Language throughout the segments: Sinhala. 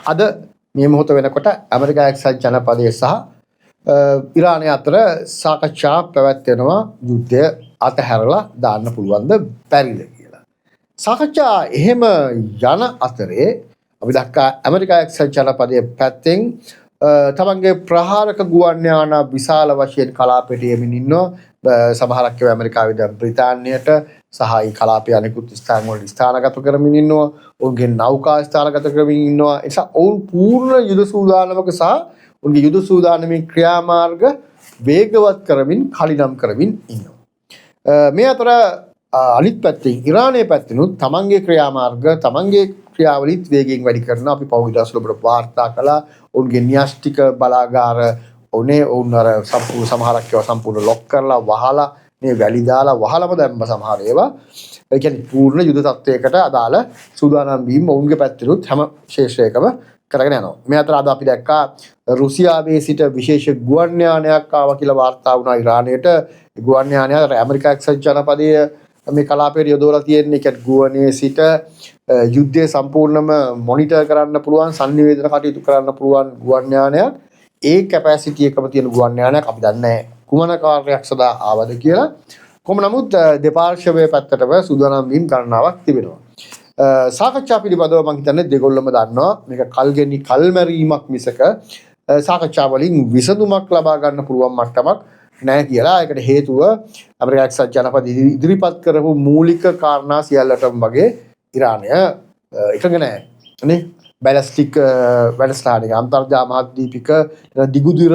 අද මේ මොහොත වෙනකොට ඇමරිකා එක්සත් ජනපදයේ සහ ඉරානය අතර සාකච්ඡා පැවැත්වෙනවා යුද්ධය අතහැරලා දාන්න පුළුවන්ද බැරිද කියලා. සාකච්ඡා එහෙම යන අතරේ අපි දැක්කා ඇමරිකා එක්සත් ජනපදයේ පැත්තෙන් තමන්ගේ ප්‍රහාරක ගුවන් යාන විශාල වශයෙන් කලාපයට යමින් ඉන්නවා. සමහරක් ඒවා ඇමරිකාවේ දැන් බ්‍රිතාන්‍යයට සහ කලාපයේ අනෙකුත් ස්ථාන වල ස්ථානගත කරමින් ඉන්නවා. ඔවුන්ගේ නෞකා ස්ථානගත කරමින් ඉන්නවා. ඒ නිසා ඔවුන් පූර්ණ යුද සූදානමක සහ ඔවුන්ගේ යුද සූදානමේ ක්‍රියාමාර්ග වේගවත් කරමින් කලිනම් කරමින් ඉන්නවා. මේ අතර අනිත් පැත්තෙන් ඉරානයේ පැත්තෙනුත් තමන්ගේ ක්‍රියාමාර්ග තමන්ගේ ක්‍රියාවලිත් වේගයෙන් වැඩි කරන අපි පහුගිය දවස්වල ඔබට වාර්තා කළා. ඔවුන්ගේ න්‍යෂ්ටික බලාගාර ඔවුන් අර සම්පූර්ණ සමහරක් ඒවා සම්පූර්ණ ලොක් කරලා වහලා මේ වැලි දාලා වහලම දැම්ම සමහර ඒවා. ඒ කියන්නේ පූර්ණ යුද තත්වයකට අදාළ සූදානම් වීම ඔවුන්ගේ පැත්තෙනුත් හැම ශේෂයකම කරගෙන යනවා. මේ අතර අද අපි දැක්කා රුසියාවේ සිට විශේෂ ගුවන් යානයක් ආවා කියලා වාර්තා වුණා ඉරානයට. ගුවන් යානය ඇමරිකා එක්සත් ජනපදයේ මේ කලාපයට යොදවලා තියෙන්නේ. ඒ කියන්නේ ගුවනේ සිට යුද්ධය සම්පූර්ණයෙන්ම මොනිටර් කරන්න පුළුවන් සංනිවේදන කටයුතු කරන්න පුළුවන් ගුවන් යානයක්. ඒ කැපැසිටි එකම තියෙන ගුවන් යානයක් අපි දන්නේ නැහැ කුමන කාර්යයක් සඳහා ආවද කියලා. කොහොම නමුත් දෙපාර්ශ්වයේ පැත්තටම සූදානම් වීම ගණනාවක් තිබෙනවා. සාකච්ඡා පිළිබඳව මම හිතන්නේ දෙගොල්ලම දන්නවා මේක කල්මැරීමක් මිසක සාකච්ඡා වලින් විසඳුමක් ලබා ගන්න පුළුවන් මට්ටමක් නැහැ කියලා. ඒකට හේතුව ඇමරිකා එක්සත් ජනපද ඉදිරිපත් කරපු මූලික කාරණා සියල්ලටම වගේ ඉරානය එකඟ නැහැ නේ. බැලස්ටික් වැඩසටහනක අන්තර්ජාල මහද්වීපික දිගුදිර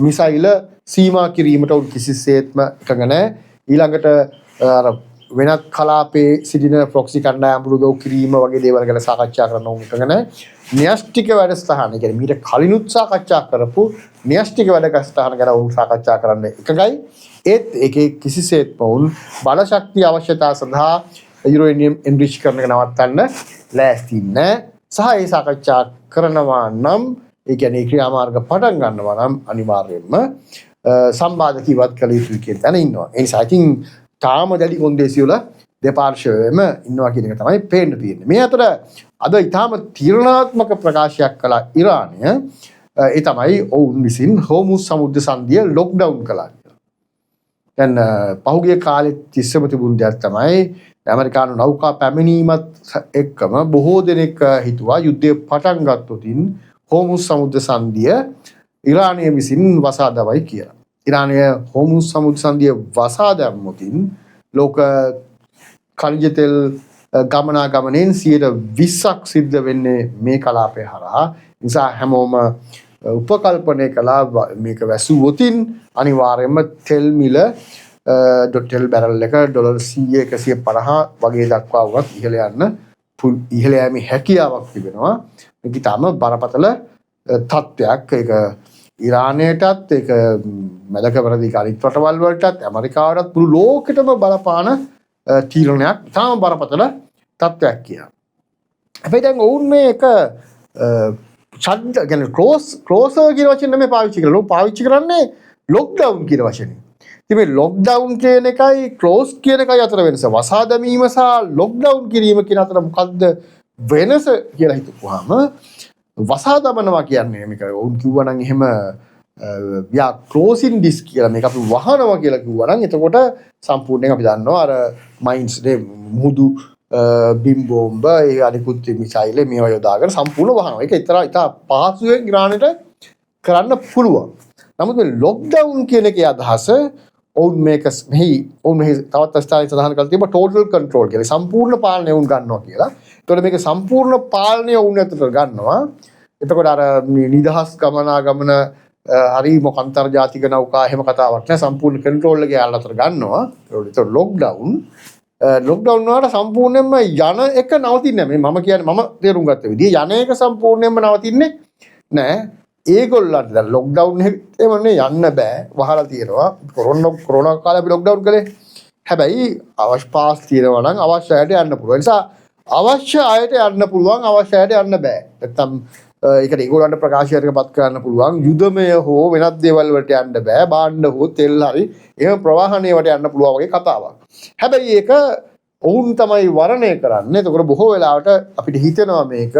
මිසයිල සීමා කිරීමට උන් කිසිසේත්ම එකඟ නැහැ. ඊළඟට අර වෙනත් කලාපයේ සිටින ප්‍රොක්සි කණ්ඩායම් උදව් කිරීම වගේ දේවල් ගැන සාකච්ඡා කරන්න උන් එකඟ නැහැ. න්‍යෂ්ටික වැඩසටහන කියන්නේ මීට කලිනුත් සාකච්ඡා කරපු න්‍යෂ්ටික වැඩසටහන ගැන උන් සාකච්ඡා කරන්න එකඟයි. ඒත් ඒකේ කිසිසේත්ම උන් බල ශක්තිය අවශ්‍යතාව සඳහා යුරේනියම් එන්රිච් කරන එක නවත්තන්න ලෑස්ති නැහැ. සහ ඒ සාකච්ඡා කරනවා නම් ඒ කියන්නේ ක්‍රියාමාර්ග පටන් ගන්නවා නම් අනිවාර්යයෙන්ම සම්බාධක ඉවත් කළ යුතුයි කියන තැන ඉන්නවා. ඒ නිසා I think තාම දැඩි කොන්දේසි වල දෙපාර්ශ්වයේම ඉන්නවා කියන එක තමයි පේන්න තියෙන්නේ. මේ අතර අද ඊටාම තීරණාත්මක ප්‍රකාශයක් කළ ඉරානය ඒ තමයි ඔවුන් විසින් හෝමුස් සමුද්‍ර සංධිය ලොක්ඩවුන් කළා කියලා. දැන් පහුගිය කාලෙත් තිස්සම තිබුණ දෙයක් තමයි ඇමරිකානු නෞකා පැමිණීමත් එක්කම බොහෝ දෙනෙක් හිතුවා යුද්ධය පටන් ගත්තොතින් හෝමුස් සමුද්‍ර සංධිය ඉරානය විසින් වසා දවයි කියලා. ඉරානය හෝමුස් සමුද්‍ර සංධිය වසා දැම්මොතින් ලෝක ඛනිජ තෙල් ගමනාගමනයෙන් 20%ක් සිද්ධ වෙන්නේ මේ කලාපය හරහා. නිසා හැමෝම උපකල්පනය කළා මේක වැසුවොතින් අනිවාර්යයෙන්ම තෙල් මිල ඩොටෙල් බැරල් එක ඩොලර් 100 150 වගේ දක්වා වුණත් ඉහළ යෑමේ හැකියාවක් තිබෙනවා. මේක තාම බරපතල තත්ත්වයක්. ඒක ඉරානයටත් ඒක මැදකවරදී අනිත් රටවල් වලටත් ඇමරිකාවටත් මුළු ලෝකෙටම බලපාන තීරණයක්. තාම බරපතල තත්ත්වයක් කියලා. හැබැයි දැන් ඔවුන් මේක ඡන්ද කියන්නේ ක්ලෝසර් කියන වචනේ මේ පාවිච්චි කරලා ඔවුන් පාවිච්චි කරන්නේ ලොක්ඩවුන් කියන වචනේ. ඉතින් මේ ලොක්ඩවුන් කියන එකයි ක්ලෝස් කියන එකයි අතර වෙනස. වසා දැමීම සහ ලොක්ඩවුන් කිරීම කියන අතර මොකද්ද වෙනස කියලා හිතපුවාම වසා දමනවා කියන්නේ මේක ඔවුන් කිව්වා නම් එහෙම යා ක්ලෝසින් ඩිස් කියලා මේක අපි වහනවා කියලා කිව්වා නම් එතකොට සම්පූර්ණයෙන් අපි දන්නවා අර මයින්ස් නේ මුහුදු බිම් බෝම්බ ඒ අනිකුත් මිසයිල් මේවා යොදාගෙන සම්පූර්ණ වහනවා. ඒක ඉතා පහසුවෙන් ඉරානයට කරන්න පුළුවන්. නමුත් මේ ලොක්ඩවුන් කියන එකේ අදහස ඔවුන් මේක මෙහි තවත් ස්ථානයක සඳහන් කරලා තියෙනවා ටෝටල් කන්ට්‍රෝල් කියලා. සම්පූර්ණ පාලනය වුන් ගන්නවා කියලා. එතකොට මේක සම්පූර්ණ පාලනය වුන් ඇතුළට ගන්නවා. එතකොට අර නිදහස් ගමනාගමන හරි මොක අන්තර්ජාතික නෞකා එහෙම කතාවක් නෑ. සම්පූර්ණ කන්ට්‍රෝල් එක යාළුවා අතර ගන්නවා. ඒතකොට ලොක්ඩවුන් වල සම්පූර්ණයෙන්ම යන එක නවතින්නේ නැහැ. මම කියන්නේ මම තේරුම් ගත්ත විදිහ යන එක සම්පූර්ණයෙන්ම නවතින්නේ නැහැ. ඒගොල්ලන්ට දැන් ලොක්ඩවුන් එකේමනේ යන්න බෑ. වහලා තියෙනවා. කොරෝනා කාලේ අපි ලොක්ඩවුන් කළේ. හැබැයි අවශ්‍ය පාස් තියෙනවා නම් අවශ්‍ය අයට යන්න පුළුවන්. ඒ නිසා අවශ්‍ය අයට යන්න පුළුවන්, අවශ්‍ය අයට යන්න බෑ. නැත්තම් ඒකට ඒගොල්ලන්ට ප්‍රකාශයකටපත් කරන්න පුළුවන් යුදමය හෝ වෙනත් දේවල් වලට යන්න බෑ. බාණ්ඩ හෝ තෙල් හරි එහෙම ප්‍රවාහණයට යන්න පුළුවන් වගේ කතාවක්. හැබැයි ඒක ඔවුන් තමයි වරණය කරන්නේ. ඒකෝර බොහෝ වෙලාවට අපිට හිතෙනවා මේක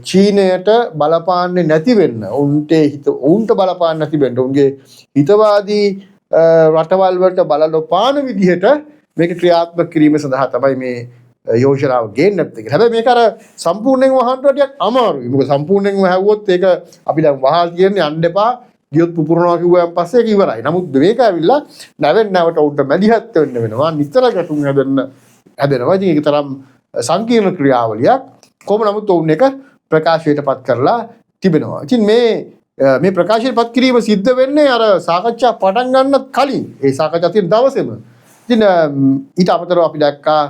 චීනයට බලපාන්නේ නැති වෙන්න ඔවුන්ට බලපාන්නේ නැති වෙන්න උන්ගේ හිතවාදී රටවල් වලට බල නොපාන විදිහට මේක ක්‍රියාත්මක කිරීම සඳහා තමයි මේ යෝජනාව ගේන්නේ නැත්තේ. හැබැයි මේක අර සම්පූර්ණයෙන්ම වහන්න ටිකක් අමාරුයි. මොකද සම්පූර්ණයෙන්ම හැවුවොත් ඒක අපි දැන් වහල් කියන්නේ යන්න එපා. ගියොත් පුපුරනවා කිව්වන් පස්සේ ඒක ඉවරයි. නමුත් මේක ඇවිල්ලා නැවෙන්නවට උන්ට මැදිහත් වෙන්න වෙනවා. නිතර ගැටුම් හැදෙනවා. ඉතින් ඒක තරම් සංකීර්ණ ක්‍රියාවලියක්. කොහොම නමුත් උන් එක ප්‍රකාශයටපත් කරලා තිබෙනවා. ඉතින් මේ ප්‍රකාශයටපත් කිරීම සිද්ධ වෙන්නේ අර සාකච්ඡා පටන් ගන්නත් කලින්. ඒ සාකච්ඡා තියෙන දවසේම. ඉතින් ඊට අමතරව අපි දැක්කා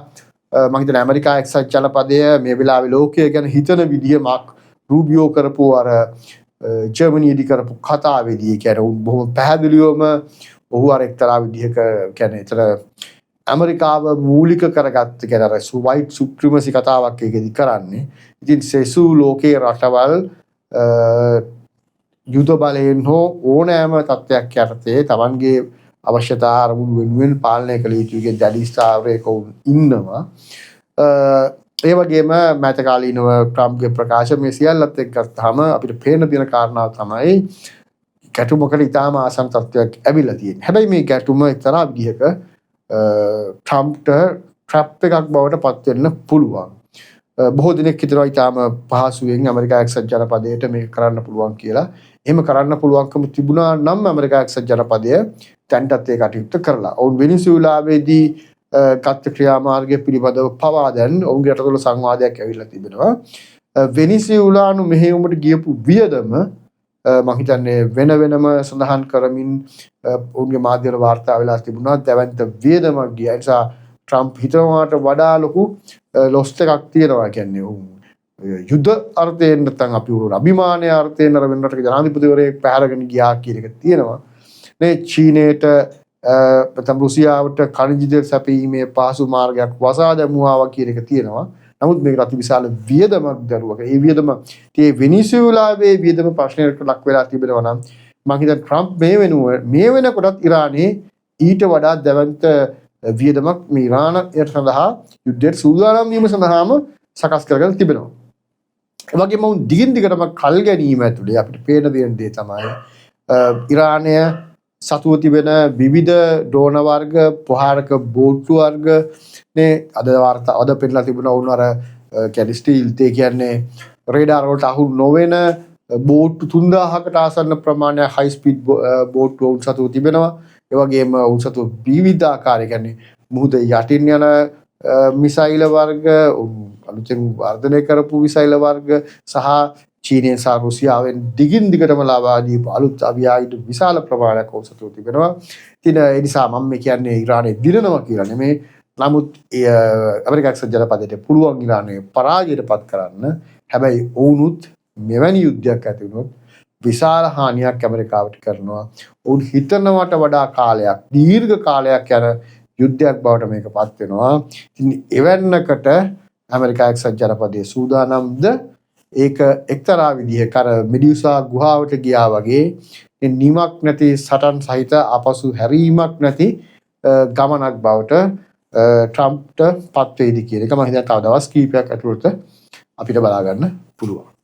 මම හිතන්නේ ඇමරිකා එක්සත් ජනපදය මේ වෙලාවේ ලෝකය ගැන හිතන විදිය මාක් රූබියෝ කරපු අර ජර්මනියේදී කරපු කතාවේදී කියන්නේ බොහොම පැහැදිලිවම ඔහු අර එක්තරා විදිහක කියන්නේ ඒතර ඇමරිකාව මූලික කරගත්ත කියන්නේ අර වයිට් සුප්‍රීමසි කතාවක් ඒකෙදි කරන්නේ. ඉතින් සෙසු ලෝකයේ රටවල් යුද බලයෙන් හෝ ඕනෑම තත්ත්වයක් යටතේ Tamanගේ අවශ්‍යතා අරමුණු වෙනුවෙන් පාලනය කළ යුතුගේ දැඩි ස්ථාවරයක ඉන්නවා. ඒ වගේම මෑතකාලීනව ට්‍රම්ප්ගේ ප්‍රකාශ මේ සියල්ලත් එක්ක ගත්තාම අපිට පේන දින කාරණාව තමයි ගැටුමකට ඉතාම ආසන්න තත්ත්වයක් ඇවිල්ලා තියෙන්නේ. හැබැයි මේ ගැටුම එක්තරා විදිහක ට්‍රම්ප්ට ට්‍රැප් එකක් බවට පත් වෙන්න පුළුවන්. බොහෝ දිනක් හිතනවා ඉතාම පහසුවෙන් ඇමරිකා එක්සත් ජනපදයට මේක කරන්න පුළුවන් කියලා. එහෙම කරන්න පුළුවන්කම තිබුණා නම් ඇමරිකා එක්සත් ජනපදය දැන්ටත් ඒ කටයුත්ත කරලා. ඔවුන් වෙනිසුලාවේදී ගත්ත ක්‍රියාමාර්ගය පිළිබඳව පවා දැන් ඔවුන්ගේ රටවල සංවාදයක් ඇවිල්ලා තිබෙනවා. වෙනිසුලානු මෙහෙයුමට ගියපු වියදම මම හිතන්නේ වෙනම සඳහන් කරමින් ඔවුන්ගේ මාධ්‍යවල වාර්තා වෙලා තිබුණා. දැවැන්ත වියදමක් ගියා. ඒ නිසා ට්‍රම්ප් හිතනවාට වඩා ලොකු ලොස් එකක් තියෙනවා කියන්නේ යුද්ධ අර්ථයෙන් නැත්නම් අපි උරු අභිමානය අර්ථයෙන් අර වෙන රටක ජනාධිපතිවරයෙක් පැහැරගෙන ගියා කියන එක තියෙනවා. මේ චීනයට නැත්නම් රුසියාවට ඛනිජ තෙල් සැපීමේ පහසු මාර්ගයක් වසා දැමුවා කියන එක තියෙනවා. නමුත් මේක අති විශාල වියදමක් දරුවක. ඒ වියදම tie වෙනිසුලාවේ වියදම ප්‍රශ්නයකට ලක් වෙලා තිබෙනවා නම් මම හිතන්නේ ට්‍රම්ප් මේ වෙනකොටත් ඉරානයේ ඊට වඩා දැවැන්ත වියදමක් මේ ඉරානයට සඳහා යුද්ධයට සූදානම් වීම සඳහාම සකස් කරගෙන තිබෙනවා. ඒ වගේම උන් දිගින් දිගටම කල් ගැනීම ඇතුලේ අපිට පේන දේ තමයි ඉරානය සතුව තිබෙන විවිධ ඩ්‍රෝන වර්ග, ප්‍රහාරක බෝට්ටු වර්ග නේ අද පෙන්නලා තිබුණා වුණ අර කියන්නේ ස්ටීල් තේ කියන්නේ රේඩාර වලට අහු නොවන බෝට්ටු 3000කට ආසන්න ප්‍රමාණයක් හයි ස්පීඩ් බෝට්ටු උන් සතුව තිබෙනවා. ඒ වගේම උන් සතුව විවිධ ආකාර කියන්නේ මුහුද යටින් යන මිසයිල වර්ග අලුතෙන් වර්ධනය කරපු මිසයිල වර්ග සහ චීනය සහ රුසියාවෙන් දිගින් දිගටම ලබා දීපු අලුත් අවියායුධ විශාල ප්‍රමාණයක් ඔසතුව තිබෙනවා. ඉතින් ඒ නිසා මම කියන්නේ ඉරානය දිනනවා කියලා නෙමෙයි. නමුත් ඇමරිකා එක්සත් ජනපදයට පුළුවන් ඉරානය පරාජයටපත් කරන්න. හැබැයි ඔවුනුත් මෙවැනි යුද්ධයක් ඇති වුණොත් විශාල හානියක් ඇමරිකාවට කරනවා. ඔවුන් හිතනවට වඩා කාලයක් දීර්ඝ කාලයක් යන යුද්ධයක් බවට මේකපත් වෙනවා. ඉතින් එවන්නකට ඇමරිකා එක්සත් ජනපදයේ සූදානම්ද ඒක එක්තරා විදිහක අර මෙඩියුසා ගුහාවට ගියා වගේ නිමක් නැති සටන් සහිත අපසු හැරීමක් නැති ගමනක් බවට ට්‍රම්ප්ට පත් වේවි කියන එක මම හිතන්නේ තව දවස් කීපයක් ඇතුළත අපිට බලා ගන්න පුළුවන්.